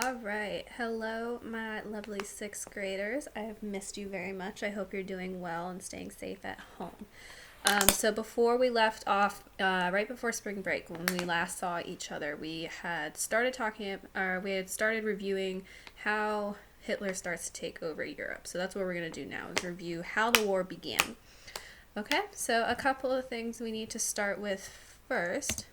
All right. Hello, my lovely sixth graders. I have missed you very much. I hope you're doing well and staying safe at home. So before we left off, right before spring break, when we last saw each other, we had started talking, or we had started reviewing how Hitler starts to take over Europe. So that's what we're going to do now, is review how the war began. Okay, so a couple of things we need to start with first.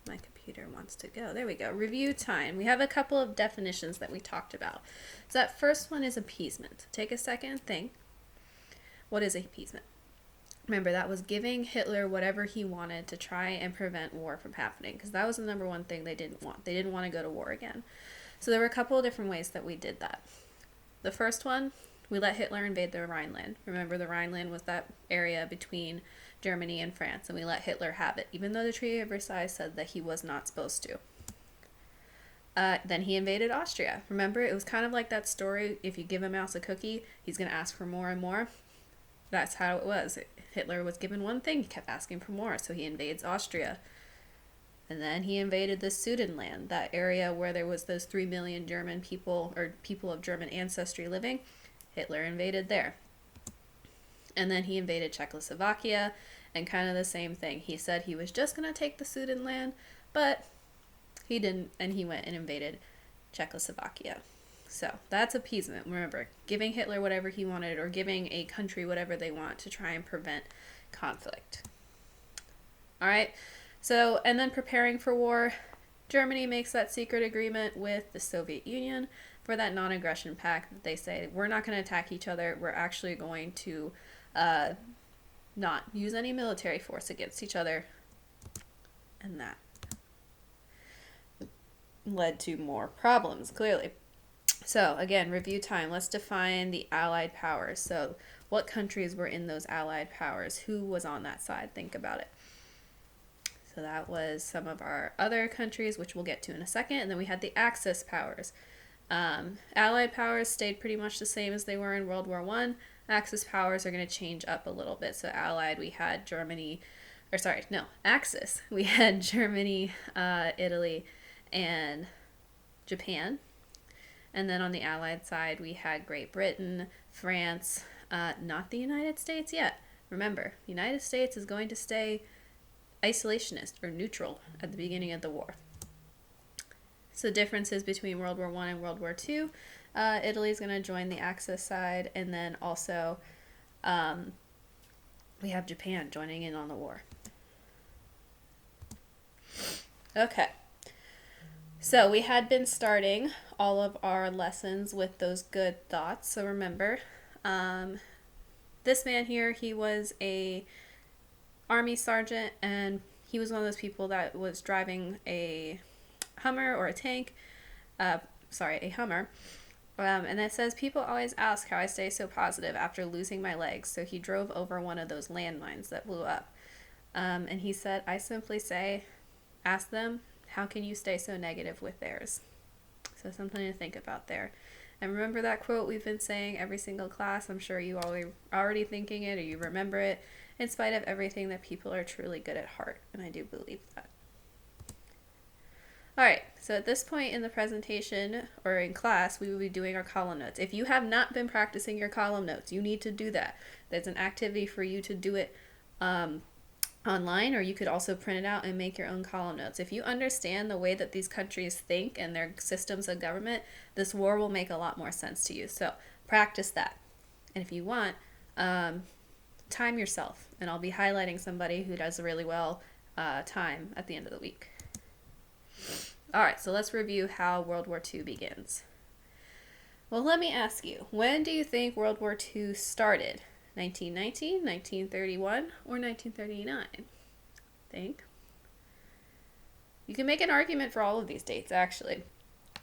My computer wants to go. There we go. Review time. We have a couple of definitions that we talked about. So that first one is appeasement. Take a second and think. What is appeasement? Remember, that was giving Hitler whatever he wanted to try and prevent war from happening, because that was the number one thing they didn't want. They didn't want to go to war again. So there were a couple of different ways that we did that. The first one, we let Hitler invade the Rhineland. Remember, the Rhineland was that area between Germany and France, and we let Hitler have it, even though the Treaty of Versailles said that he was not supposed to. Then he invaded Austria. Remember, it was kind of like that story, if you give a mouse a cookie, he's going to ask for more and more. That's how it was. Hitler was given one thing, he kept asking for more, so he invades Austria. And then he invaded the Sudetenland, that area where there was those 3 million German people, or people of German ancestry living. Hitler invaded there. And then he invaded Czechoslovakia, and kind of the same thing. He said he was just going to take the Sudetenland, but he didn't, and he went and invaded Czechoslovakia. So that's appeasement. Remember, giving Hitler whatever he wanted, or giving a country whatever they want to try and prevent conflict. All right, so, and then preparing for war. Germany makes that secret agreement with the Soviet Union for that non-aggression pact that they say, we're not going to attack each other, we're actually going to not use any military force against each other. And that led to more problems, clearly. So again, review time. Let's define the Allied powers. So what countries were in those Allied powers? Who was on that side? Think about it. So that was some of our other countries, which we'll get to in a second. And then we had the Axis powers. Allied powers stayed pretty much the same as they were in World War I. Axis powers are going to change up a little bit. So Allied, we had Germany, or sorry, no, Axis. We had Germany, Italy, and Japan. And then on the Allied side, we had Great Britain, France, not the United States yet. Remember, the United States is going to stay isolationist or neutral at the beginning of the war. So differences between World War I and World War II. Italy is going to join the Axis side, and then also we have Japan joining in on the war. Okay. So we had been starting all of our lessons with those good thoughts. So remember, this man here, he was a army sergeant, and he was one of those people that was driving a Hummer or a tank. A Hummer. And it says, people always ask how I stay so positive after losing my legs. So he drove over one of those landmines that blew up. And he said, I simply say, ask them, how can you stay so negative with theirs? So something to think about there. And remember that quote we've been saying every single class. I'm sure you all are already thinking it, or you remember it. In spite of everything, that people are truly good at heart. And I do believe that. Alright, so at this point in the presentation, or in class, we will be doing our column notes. If you have not been practicing your column notes, you need to do that. There's an activity for you to do it online, or you could also print it out and make your own column notes. If you understand the way that these countries think and their systems of government, this war will make a lot more sense to you. So practice that. And if you want, time yourself, and I'll be highlighting somebody who does really well time at the end of the week. Alright, so let's review how World War II begins. Well, let me ask you, when do you think World War II started? 1919, 1931, or 1939? Think. You can make an argument for all of these dates, actually.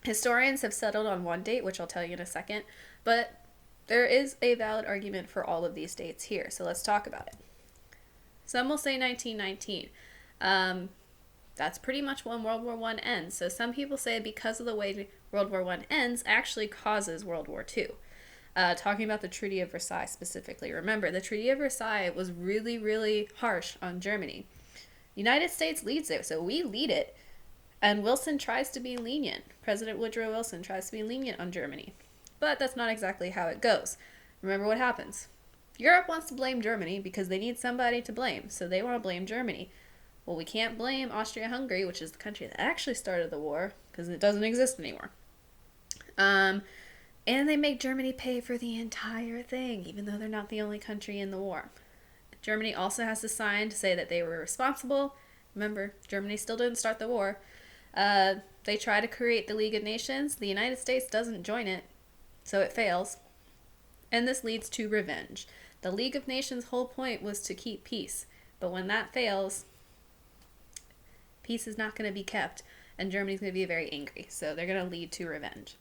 Historians have settled on one date, which I'll tell you in a second, but there is a valid argument for all of these dates here, so let's talk about it. Some will say 1919. That's pretty much when World War I ends. So some people say because of the way World War I ends actually causes World War II. Talking about the Treaty of Versailles specifically. Remember, the Treaty of Versailles was really, really harsh on Germany. United States leads it, so we lead it. And Wilson tries to be lenient. President Woodrow Wilson tries to be lenient on Germany. But that's not exactly how it goes. Remember what happens. Europe wants to blame Germany because they need somebody to blame, so they want to blame Germany. Well, we can't blame Austria-Hungary, which is the country that actually started the war, because it doesn't exist anymore. And they make Germany pay for the entire thing, even though they're not the only country in the war. Germany also has to sign to say that they were responsible. Remember, Germany still didn't start the war. They try to create the League of Nations. The United States doesn't join it, so it fails. And this leads to revenge. The League of Nations' whole point was to keep peace. But when that fails, peace is not going to be kept, and Germany's going to be very angry. So they're going to lead to revenge.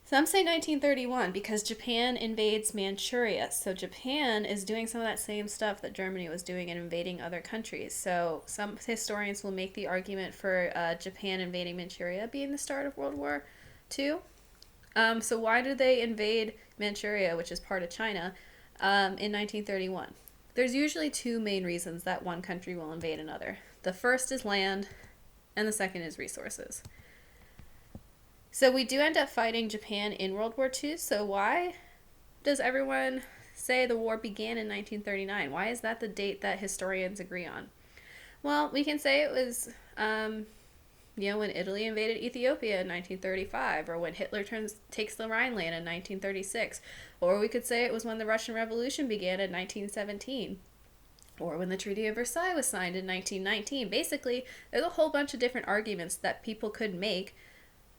Some say 1931 because Japan invades Manchuria. So Japan is doing some of that same stuff that Germany was doing and invading other countries. So some historians will make the argument for Japan invading Manchuria being the start of World War II. So why did they invade Manchuria, which is part of China, in 1931? There's usually two main reasons that one country will invade another. The first is land, and the second is resources. So we do end up fighting Japan in World War II, so why does everyone say the war began in 1939? Why is that the date that historians agree on? Well, we can say it was, when Italy invaded Ethiopia in 1935, or when Hitler takes the Rhineland in 1936, or we could say it was when the Russian Revolution began in 1917, or when the Treaty of Versailles was signed in 1919. Basically, there's a whole bunch of different arguments that people could make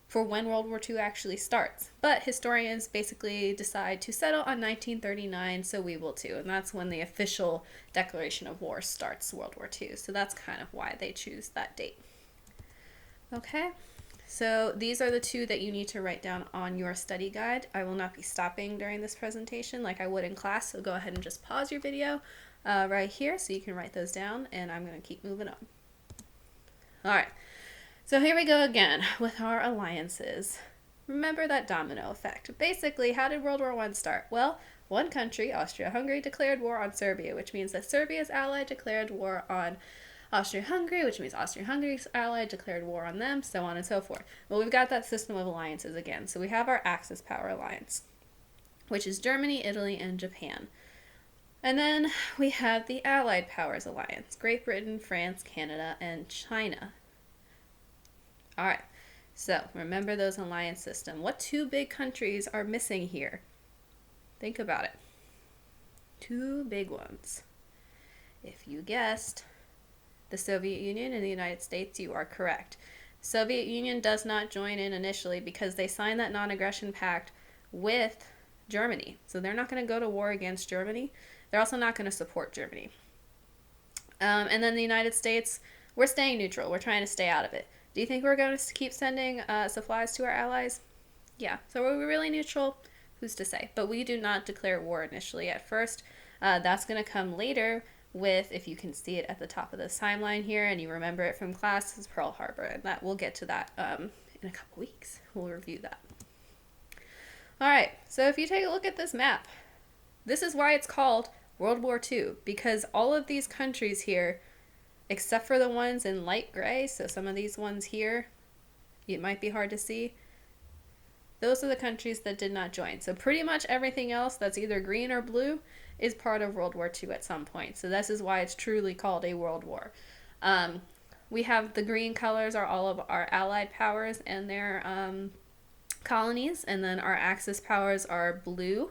for when World War II actually starts. But historians basically decide to settle on 1939, so we will too. And that's when the official declaration of war starts, World War II. So that's kind of why they choose that date. Okay, so these are the two that you need to write down on your study guide. I will not be stopping during this presentation like I would in class, so go ahead and just pause your video right here so you can write those down, and I'm going to keep moving on. All right. So here we go again with our alliances. Remember that domino effect. Basically, how did World War I start? Well, one country, Austria-Hungary, declared war on Serbia, which means that Serbia's ally declared war on Austria-Hungary, which means Austria-Hungary's ally declared war on them, so on and so forth. Well, we've got that system of alliances again. So we have our Axis power alliance, which is Germany, Italy, and Japan. And then we have the Allied Powers Alliance, Great Britain, France, Canada, and China. All right, so remember those alliance system. What two big countries are missing here? Think about it. Two big ones. If you guessed the Soviet Union and the United States, you are correct. Soviet Union does not join in initially because they signed that non-aggression pact with Germany. So they're not going to go to war against Germany. They're also not going to support Germany. And then the United States, we're staying neutral. We're trying to stay out of it. Do you think we're going to keep sending supplies to our allies? Yeah. So are we really neutral? Who's to say? But we do not declare war initially at first. That's going to come later with, if you can see it at the top of this timeline here, and you remember it from class, is Pearl Harbor. And that we'll get to that in a couple weeks. We'll review that. All right. So if you take a look at this map, this is why it's called World War II, because all of these countries here, except for the ones in light gray, so some of these ones here, it might be hard to see, those are the countries that did not join. So pretty much everything else that's either green or blue is part of World War II at some point. So this is why it's truly called a world war. We have the green colors are all of our Allied powers and their colonies, and then our Axis powers are blue.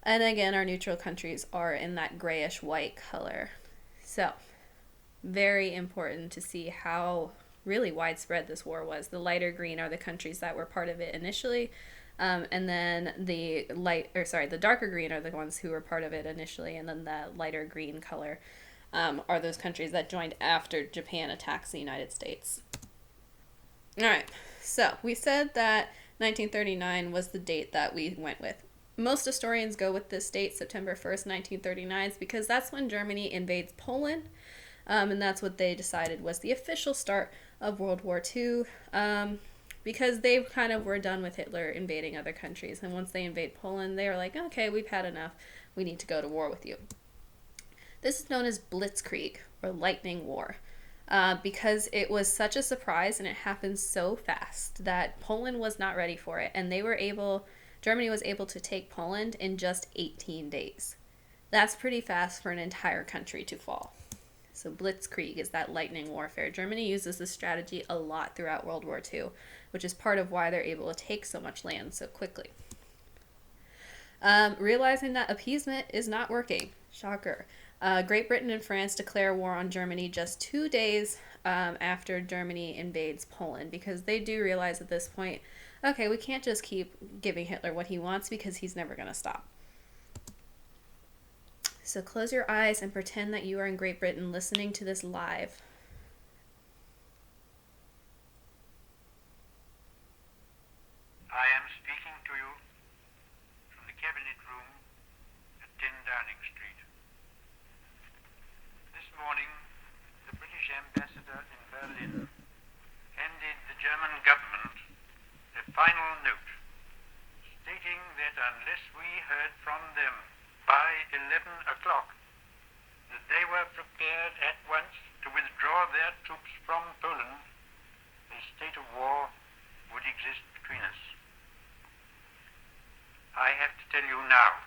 And again, our neutral countries are in that grayish white color. So very important to see how really widespread this war was. The lighter green are the countries that were part of it initially, and then the darker green are the ones who were part of it initially, and then the lighter green color are those countries that joined after Japan attacks the United States. All right, so we said that 1939 was the date that we went with. Most historians go with this date, September 1st, 1939, because that's when Germany invades Poland. And that's what they decided was the official start of World War II, because they kind of were done with Hitler invading other countries. And once they invade Poland, they were like, okay, we've had enough. We need to go to war with you. This is known as Blitzkrieg, or Lightning War. because it was such a surprise and it happened so fast that Poland was not ready for it, and Germany was able to take Poland in just 18 days. That's pretty fast for an entire country to fall. So blitzkrieg is that lightning warfare. Germany uses this strategy a lot throughout World War II, which is part of why they're able to take so much land so quickly. Realizing that appeasement is not working, shocker. Great Britain and France declare war on Germany just 2 days after Germany invades Poland, because they do realize at this point, okay, we can't just keep giving Hitler what he wants because he's never going to stop. So close your eyes and pretend that you are in Great Britain listening to this live. I am speaking to you from the Cabinet Room at 10 Downing Street. This morning, the British ambassador in Berlin handed the German government a final note stating that unless we heard from them by 11 o'clock, that they were prepared at once to withdraw their troops from Poland, a state of war would exist between us. I have to tell you now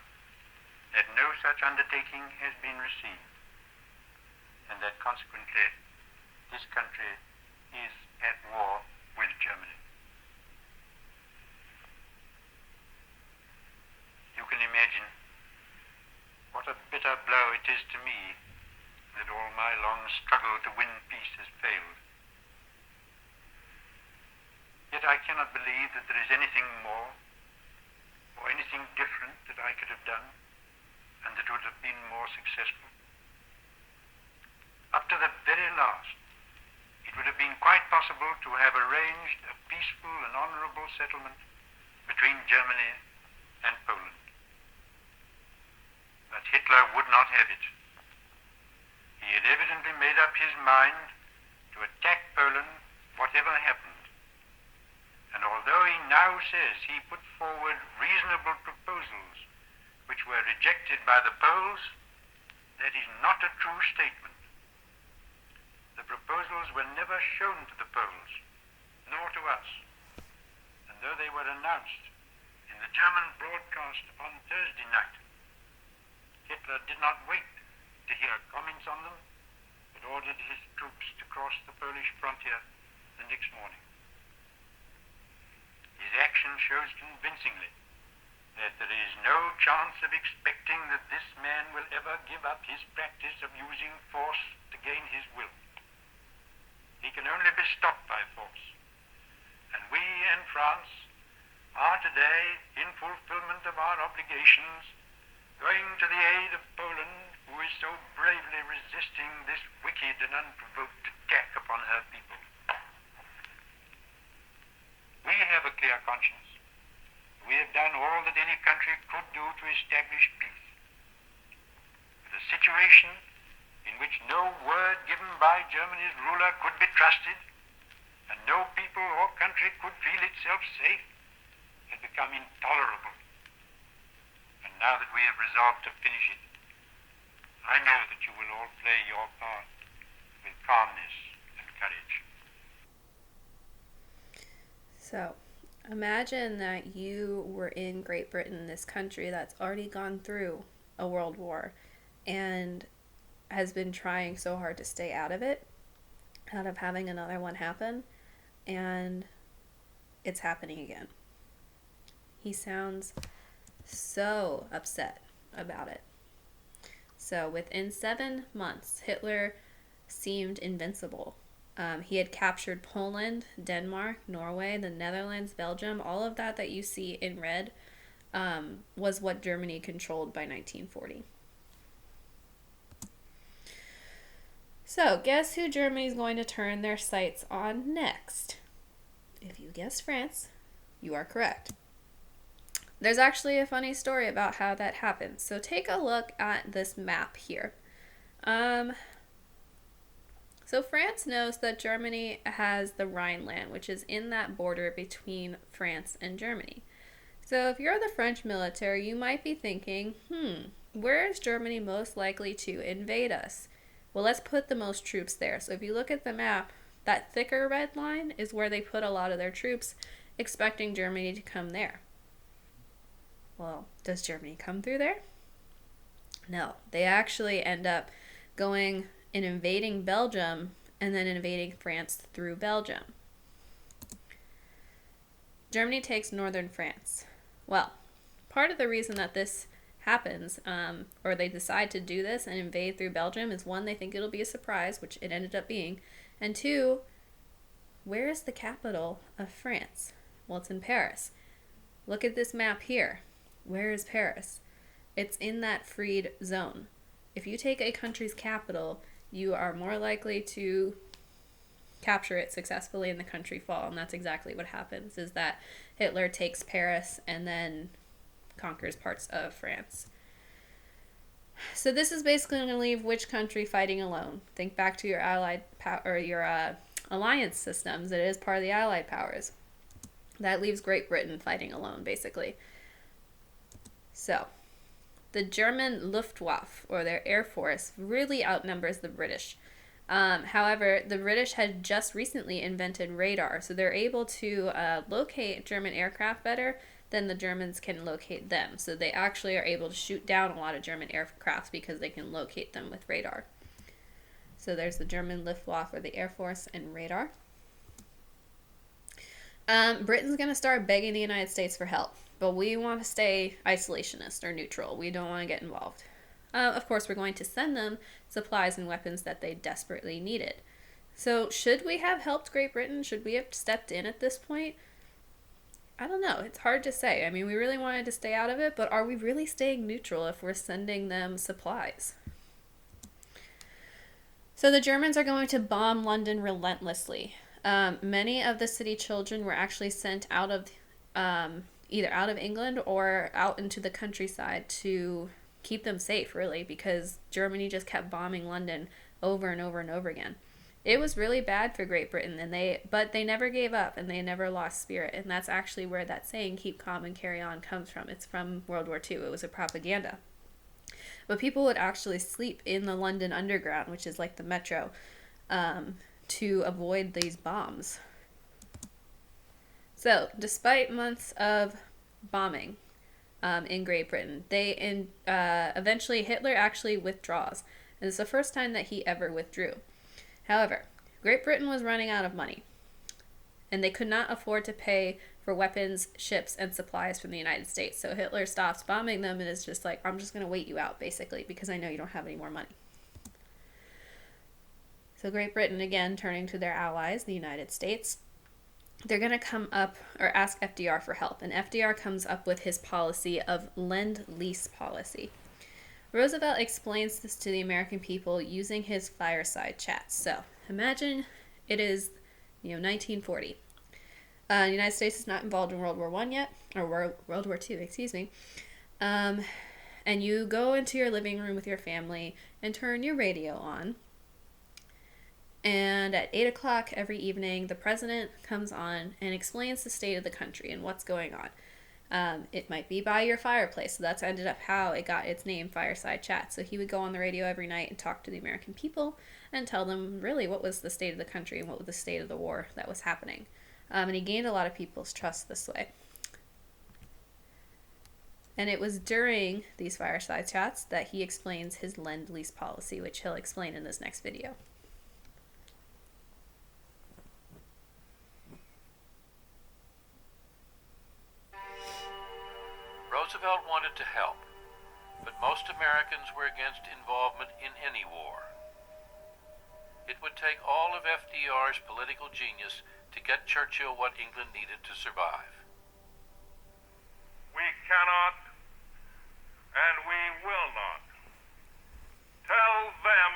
that no such undertaking has been received, and that consequently this country is at war with Germany. You can imagine what a bitter blow it is to me that all my long struggle to win peace has failed. Yet I cannot believe that there is anything more or anything different that I could have done and that would have been more successful. Up to the very last, it would have been quite possible to have arranged a peaceful and honorable settlement between Germany and Poland. But Hitler would not have it. He had evidently made up his mind to attack Poland whatever happened. And although he now says he put forward reasonable proposals which were rejected by the Poles, that is not a true statement. The proposals were never shown to the Poles, nor to us. And though they were announced in the German broadcast on Thursday night, Hitler did not wait to hear comments on them, but ordered his troops to cross the Polish frontier the next morning. His action shows convincingly that there is no chance of expecting that this man will ever give up his practice of using force to gain his will. He can only be stopped by force. And we in France are today, in fulfillment of our obligations, going to the aid of Poland, who is so bravely resisting this wicked and unprovoked attack upon her people. We have a clear conscience. We have done all that any country could do to establish peace. But a situation in which no word given by Germany's ruler could be trusted, and no people or country could feel itself safe, had become intolerable. And now that we have resolved to finish it, I know that you will all play your part with calmness and courage. So, imagine that you were in Great Britain, this country that's already gone through a world war and has been trying so hard to stay out of it, out of having another one happen, and it's happening again. He sounds so upset about it. So within 7 months, Hitler seemed invincible. He had captured Poland, Denmark, Norway, the Netherlands, Belgium. All of that you see in red was what Germany controlled by 1940. So guess who Germany's going to turn their sights on next? If you guessed France, you are correct. There's actually a funny story about how that happened. So take a look at this map here. So France knows that Germany has the Rhineland, which is in that border between France and Germany. So if you're the French military, you might be thinking, where is Germany most likely to invade us? Well, let's put the most troops there. So if you look at the map, that thicker red line is where they put a lot of their troops, expecting Germany to come there. Well, does Germany come through there? No. They actually end up going and invading Belgium and then invading France through Belgium. Germany takes northern France. Well, part of the reason that this happens, or they decide to do this and invade through Belgium, is one, they think it'll be a surprise, which it ended up being, and two, where is the capital of France? Well, it's in Paris. Look at this map here. Where is Paris? It's in that freed zone. If you take a country's capital, you are more likely to capture it successfully in the country fall, and that's exactly what happens, is that Hitler takes Paris and then conquers parts of France. So this is basically going to leave which country fighting alone? Think back to your allied or your alliance systems. It is part of the allied powers. That leaves Great Britain fighting alone, basically. So the German Luftwaffe, or their air force, really outnumbers the British. However, the British had just recently invented radar, so they're able to locate German aircraft better than the Germans can locate them. So they actually are able to shoot down a lot of German aircraft because they can locate them with radar. So there's the German Luftwaffe, or the Air Force, and radar. Britain's going to start begging the United States for help, but we want to stay isolationist or neutral. We don't want to get involved. Of course, we're going to send them supplies and weapons that they desperately needed. So should we have helped Great Britain? Should we have stepped in at this point? I don't know. It's hard to say. I mean, we really wanted to stay out of it, but are we really staying neutral if we're sending them supplies? So the Germans are going to bomb London relentlessly. Many of the city children were actually sent out of either out of England or out into the countryside to keep them safe, really, because Germany just kept bombing London over and over and over again. It was really bad for Great Britain, but they never gave up and they never lost spirit. And that's actually where that saying, keep calm and carry on, comes from. It's from World War II. It was a propaganda. But people would actually sleep in the London Underground, which is like the metro, to avoid these bombs. So, despite months of bombing in Great Britain, eventually Hitler actually withdraws. And it's the first time that he ever withdrew. However, Great Britain was running out of money, and they could not afford to pay for weapons, ships, and supplies from the United States. So Hitler stops bombing them and is just like, I'm just going to wait you out, basically, because I know you don't have any more money. So Great Britain, again, turning to their allies, the United States, they're going to come up or ask FDR for help. And FDR comes up with his policy of Lend-Lease policy. Roosevelt explains this to the American people using his fireside chats. So imagine it is, 1940. The United States is not involved in World War I yet, or World War II, excuse me. And you go into your living room with your family and turn your radio on. And at 8 o'clock every evening, the president comes on and explains the state of the country and what's going on. It might be by your fireplace. So that's ended up how it got its name, Fireside Chat. So he would go on the radio every night and talk to the American people and tell them really what was the state of the country and what was the state of the war that was happening. And he gained a lot of people's trust this way. And it was during these Fireside Chats that he explains his Lend-Lease policy, which he'll explain in this next video. Roosevelt wanted to help, but most Americans were against involvement in any war. It would take all of FDR's political genius to get Churchill what England needed to survive. We cannot, and we will not, tell them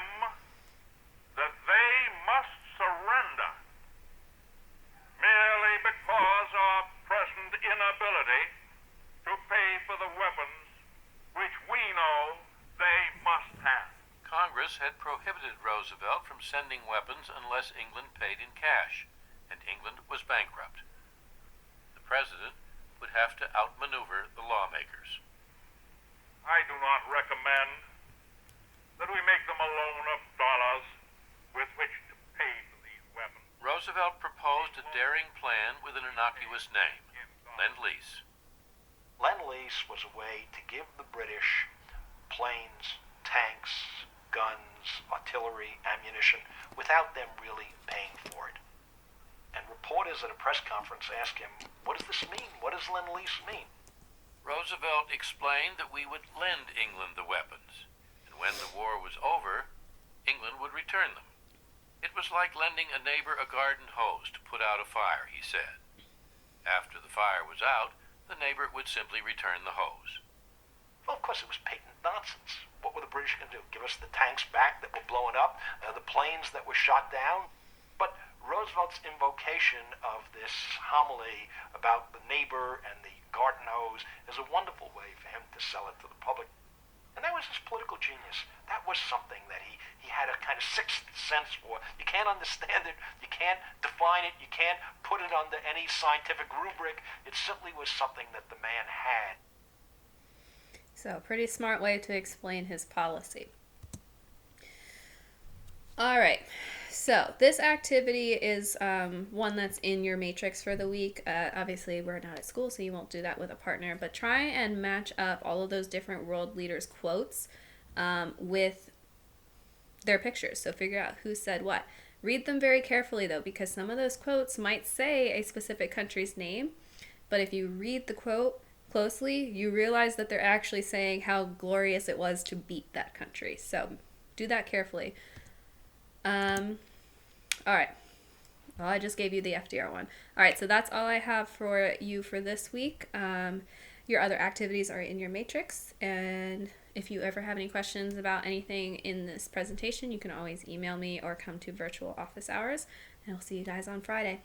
that they must surrender merely because of present inability to pay for the weapons which we know they must have. Congress had prohibited Roosevelt from sending weapons unless England paid in cash, and England was bankrupt. The president would have to outmaneuver the lawmakers. I do not recommend that we make them a loan of dollars daring plan with an innocuous name, Lend-Lease. Lend-Lease was a way to give the British planes, tanks, guns, artillery, ammunition, without them really paying for it. And reporters at a press conference asked him, what does this mean? What does Lend-Lease mean? Roosevelt explained that we would lend England the weapons, and when the war was over, England would return them. It was like lending a neighbor a garden hose to put out a fire, he said. After the fire was out, the neighbor would simply return the hose. Well, of course, it was patent nonsense. What were the British going to do? Give us the tanks back that were blowing up, the planes that were shot down? But Roosevelt's invocation of this homily about the neighbor and the garden hose is a wonderful way for him to sell it to the public. And that was his political genius. That was something that he had a kind of sixth sense for. You can't understand it, you can't define it, you can't put it under any scientific rubric. It simply was something that the man had. So, pretty smart way to explain his policy. All right, so this activity is one that's in your matrix for the week. Obviously, we're not at school, so you won't do that with a partner, but try and match up all of those different world leaders' quotes with their pictures. So figure out who said what. Read them very carefully, though, because some of those quotes might say a specific country's name, but if you read the quote closely, you realize that they're actually saying how glorious it was to beat that country. So do that carefully. All right. Well, I just gave you the FDR one. All right, so that's all I have for you for this week. Your other activities are in your matrix, and if you ever have any questions about anything in this presentation, you can always email me or come to virtual office hours, and I'll see you guys on Friday.